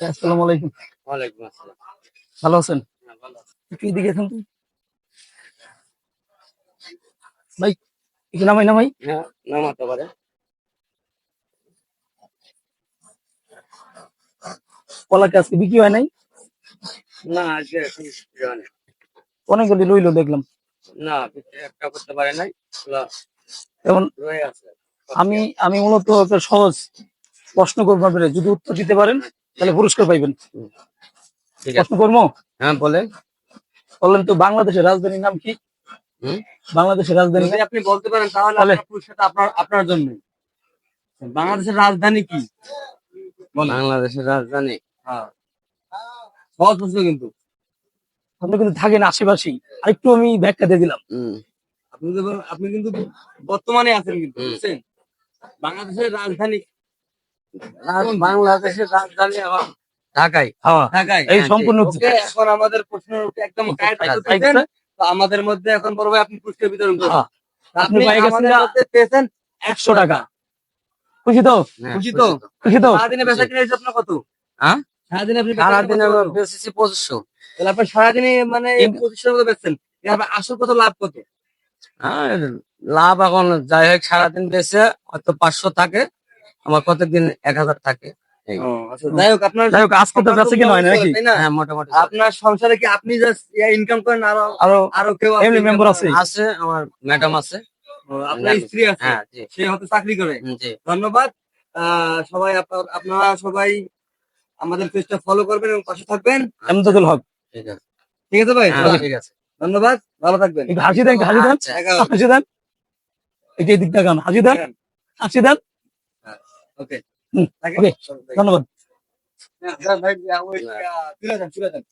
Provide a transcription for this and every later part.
আসসালামু আলাইকুম। ওয়ালাইকুম আসসালাম। ভালো আছেন? হ্যাঁ, ভালো আছি। একটু এদিকে আসেন তো। ভাই একটু নামাই নামাই। হ্যাঁ, নামাতে পারে। কলা কি আজকে বিক্রি হয় নাই? না, আজকে এখন বিক্রি হয়নি। অনেকগুলি রইলো দেখলাম। না, বিক্রি একটা করতে পারে নাই। এগুলা এখন রয়ে আছে। আমি আমি মূলত একটা সহজ প্রশ্ন করবো আপনাদের, যদি উত্তর দিতে পারেন তাহলে পুরস্কার পাইবেন। হুম, ঠিক প্রশ্ন আছে। করবো? হ্যাঁ, বলেন। বললেন তো বাংলাদেশের রাজধানীর নাম কি? হুম, বাংলাদেশের রাজধানী যদি আপনি বলতে পারেন তাহলে তাহলে আপনার পুরস্কারটা আপনার জন্য। বাংলাদেশের রাজধানী কি? বলেন। বাংলাদেশের রাজধানী। হ্যাঁ, সহজ প্রশ্ন কিন্তু। আপনি কিন্তু থাকেন আশেপাশেই, আরেকটু আমি ব্যাখ্যা দিয়ে দিলাম। আপনি কিন্তু বর্তমানে আছেন কিন্তু, বুঝছেন? বাংলাদেশের রাজধানী, বাংলাদেশের রাজধানী এখন ঢাকায়। হ্যাঁ, ঢাকায়, এই হ্যাঁ, জি। সম্পূর্ণ ওকে, এখন আমাদের প্রশ্নের উত্তর একদম কারেক্ট উত্তর দিয়েছেন। তো আমাদের মধ্যে এখন বড় ভাই আপনি পুরস্কার বিতরণ করুন। হ্যাঁ, আপনি আপনি পেয়ে গেছেন আমাদের মধ্যে পেয়েছেন 100 100 টাকা। টাকা। খুশি তো? হ্যাঁ, খুশি তো? খুশি তো? সারাদিনে বেচা কিনা হয়েছে আপনার কত? হ্যাঁ, সারাদিনে আপনি সারাদিনে বেচা বেচেছি 2500। তাহলে আপনার সারাদিনে মানে তিন- 2500 মতো বেচছেন। এর আপনার আসল কত লাভ কত? হ্যাঁ, লাভ এখন যাই হোক সারাদিন বেচে হয়তো 500 থাকে, আমার প্রত্যেকদিন 1000 থাকে। এই। ও, আচ্ছা, যাই হোক আপনার যাই হোক, আজকে তো সংসার বেচা কিনা হয় না মোটামুটি চলে, নাকি? তাই না? হ্যাঁ, মোটামুটি চলে। আপনার সংসারে কি আপনি জাস্ট ইনকাম করেন, আরো আরো আরো কেউ আছে ফ্যামিলি income মেম্বার করার আছে? মতো? আছে, আমার ম্যাডাম আছে। আপনার স্ত্রী আছে, হ্যাঁ, জি। সে হয়তো চাকরি করে। জি। ধন্যবাদ। সবাই আপনারা সবাই আমাদের পেজটা ফলো করবেন এবং পাশে থাকবেন। এমদাদুল হক। ঠিক আছে। ঠিক আছে ভাই? হ্যাঁ, ঠিক আছে। ধন্যবাদ, ভালো থাকবেন। একটু হাসি দেন, একটু হাসি দেন, আচ্ছা। হাসি দেন। এই যে এদিক দেখান, হাসি দেন, হাসি দেন। ওকে, ওকে, ধন্যবাদ। চলে যান।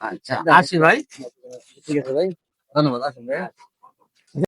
আচ্ছা, আসি ভাই। ঠিক আছে ভাই, ধন্যবাদ, আসুন ভাই।